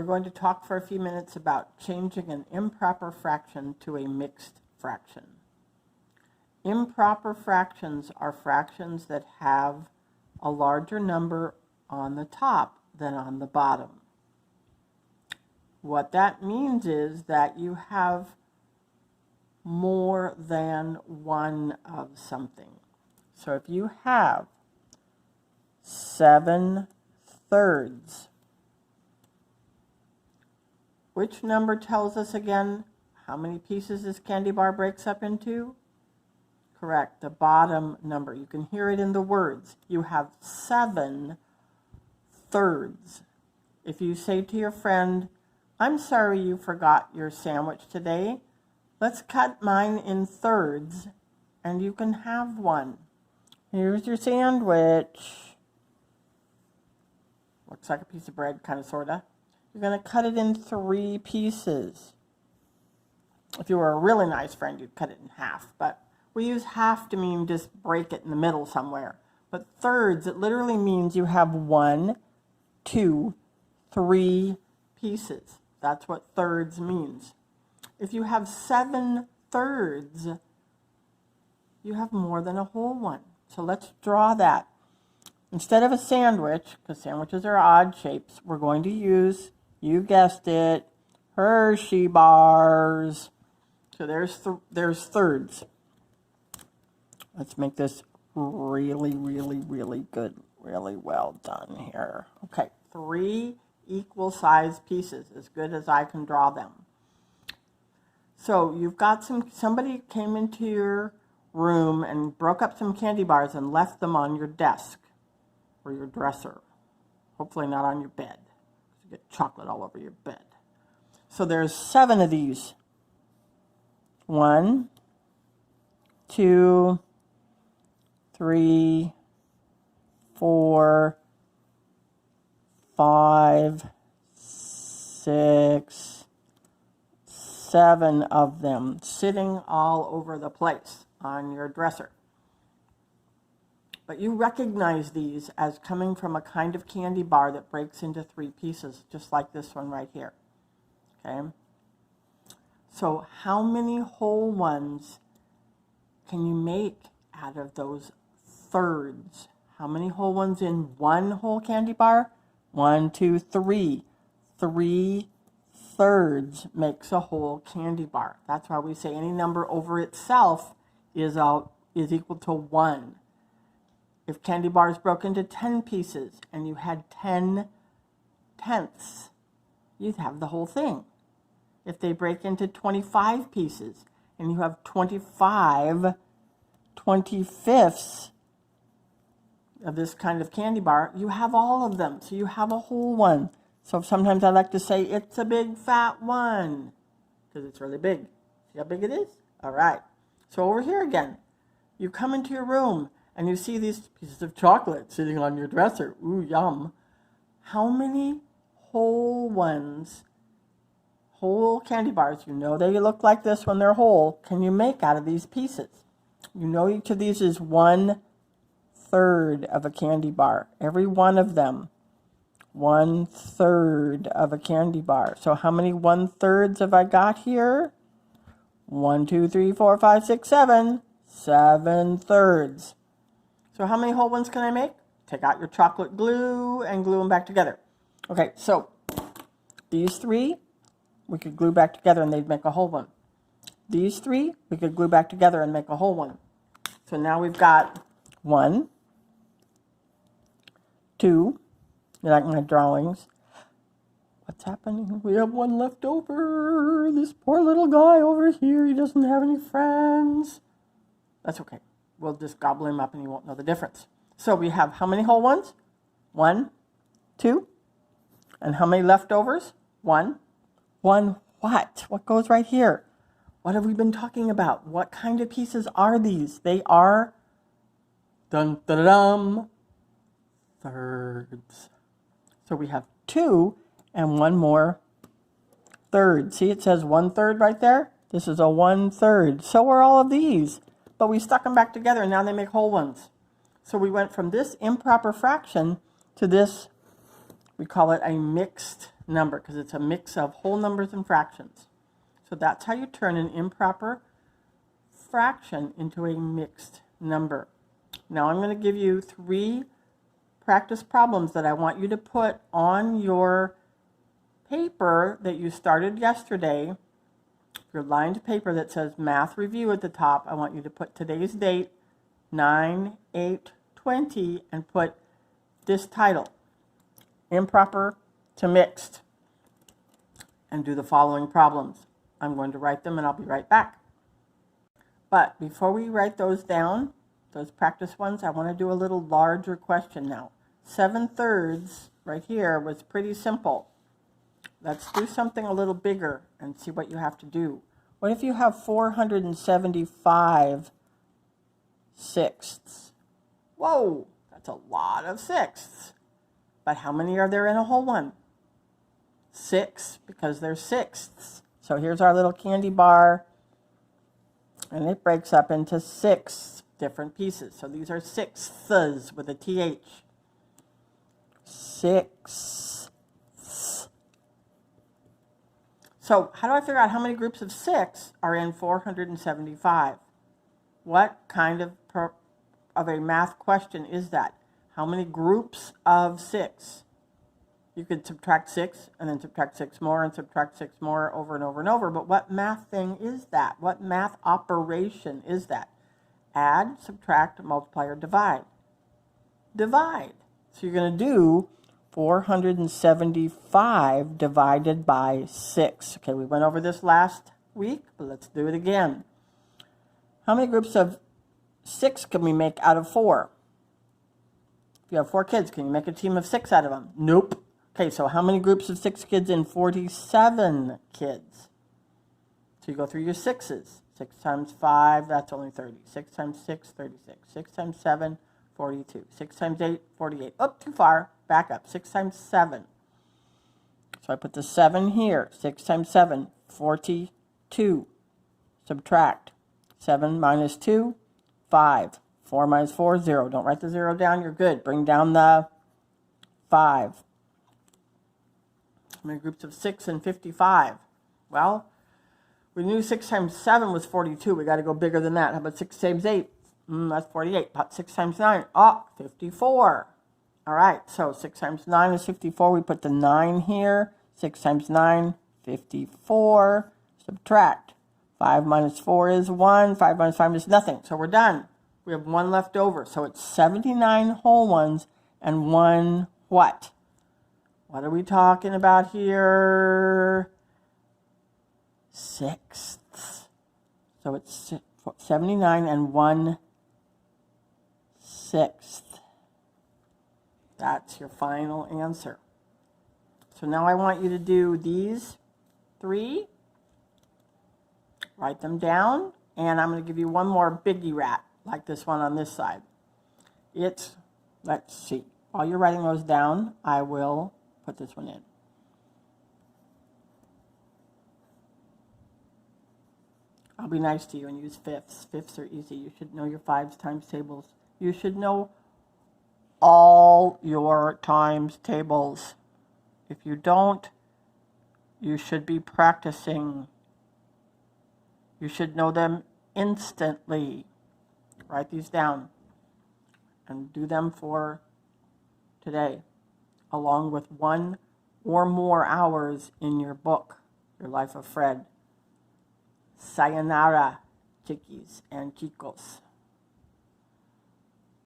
we're going to talk for a few minutes about changing an improper fraction to a mixed fraction. Improper fractions are fractions that have a larger number on the top than on the bottom. What that means is that you have more than one of something. So if you have 7/3, which number tells us again how many pieces this candy bar breaks up into? Correct, the bottom number. You can hear it in the words. You have 7/3. If you say to your friend, "I'm sorry you forgot your sandwich today. Let's cut mine in thirds and you can have one. Here's your sandwich." Looks like a piece of bread, kind of, sort of. You're going to cut it in 3 pieces. If you were a really nice friend, you'd cut it in half. But we use half to mean just break it in the middle somewhere. But thirds, it literally means you have 1, 2, 3 pieces. That's what thirds means. If you have 7/3, you have more than a whole one. So let's draw that. Instead of a sandwich, because sandwiches are odd shapes, we're going to use, you guessed it, Hershey bars. So there's thirds. Let's make this really, really, really good, really well done here. Okay, 3 equal size pieces, as good as I can draw them. So you've got somebody came into your room and broke up some candy bars and left them on your desk or your dresser. Hopefully not on your bed. You get chocolate all over your bed. So there's 7 of these. 1, 2, 3, 4, 5, 6, 7 of them sitting all over the place on your dresser. But you recognize these as coming from a kind of candy bar that breaks into 3 pieces, just like this one right here. Okay? So how many whole ones can you make out of those thirds? How many whole ones in one whole candy bar? 1, 2, 3. 3/3 makes a whole candy bar. That's why we say any number over itself is equal to 1. If candy bars broke into 10 pieces and you had 10/10, you'd have the whole thing. If they break into 25 pieces and you have 25/25 of this kind of candy bar, you have all of them. So you have a whole one. So sometimes I like to say it's a big fat one because it's really big. See how big it is? All right. So over here again, you come into your room and you see these pieces of chocolate sitting on your dresser. Ooh, yum. How many whole ones, whole candy bars, you know they look like this when they're whole, can you make out of these pieces? You know each of these is 1/3 of a candy bar. Every one of them, 1/3 of a candy bar. So how many 1/3s have I got here? 1, 2, 3, 4, 5, 6, 7. 7/3. So how many whole ones can I make? Take out your chocolate glue and glue them back together. Okay, so these 3, we could glue back together and they'd make a whole one. These 3, we could glue back together and make a whole one. So now we've got 1, 2, you like my drawings? What's happening? We have 1 left over. This poor little guy over here, he doesn't have any friends. That's okay. We'll just gobble him up and he won't know the difference. So we have how many whole ones? 1, 2. And how many leftovers? 1. 1 what? What goes right here? What have we been talking about? What kind of pieces are these? They are, dun, dun, dun, dun, thirds. So we have 2 and 1 more third. See, it says 1/3 right there. This is a 1/3. So are all of these. But we stuck them back together and now they make whole ones. So we went from this improper fraction to this, we call it a mixed number because it's a mix of whole numbers and fractions. So that's how you turn an improper fraction into a mixed number. Now I'm going to give you 3 practice problems that I want you to put on your paper that you started yesterday, your lined paper that says Math Review at the top. I want you to put today's date, 9/8/20, and put this title, Improper to Mixed, and do the following problems. I'm going to write them and I'll be right back. But before we write those down, those practice ones, I want to do a little larger question now. 7/3 right here was pretty simple. Let's do something a little bigger and see what you have to do. What if you have 475 sixths? Whoa, that's a lot of sixths. But how many are there in a whole one? 6, because they're sixths. So here's our little candy bar, and it breaks up into 6 different pieces. So these are sixths with a TH. 6. So how do I figure out how many groups of 6 are in 475? What kind of a math question is that? How many groups of 6? You could subtract 6 and then subtract 6 more and subtract 6 more over and over and over. But what math thing is that? What math operation is that? Add, subtract, multiply, or divide? Divide. So you're going to do 475 divided by 6. Okay, we went over this last week, but let's do it again. How many groups of 6 can we make out of 4? If you have 4 kids, can you make a team of 6 out of them? Nope. Okay, so how many groups of 6 kids in 47 kids? So you go through your 6s. 6 times 5, that's only 30. 6 times 6, 36. 6 times 7, 42. 6 times 8, 48. Oh, too far. Back up. 6 times 7. So I put the 7 here. 6 times 7, 42. Subtract. 7 minus 2, 5. 4 minus 4, 0. Don't write the 0 down. You're good. Bring down the 5. How many groups of 6 and 55? Well, we knew 6 times 7 was 42. We got to go bigger than that. How about 6 times 8? That's 48. About 6 times 9? 54. All right, so 6 times 9 is 54. We put the 9 here. 6 times 9, 54. Subtract. 5 minus 4 is 1. 5 minus 5 is nothing. So we're done. We have 1 left over. So it's 79 whole ones and 1 what? What are we talking about here? Sixths. So it's 79 and 1 sixth. That's your final answer. So now I want you to do these 3. Write them down. And I'm going to give you one more biggie rat, like this one on this side. Let's see. While you're writing those down, I will put this one in. I'll be nice to you and use fifths. Fifths are easy. You should know your 5s times tables. You should know all your times tables. If you don't, you should be practicing. You should know them instantly. Write these down and do them for today, along with 1 or more hours in your book, Your Life of Fred. Sayonara, chickies and chicos.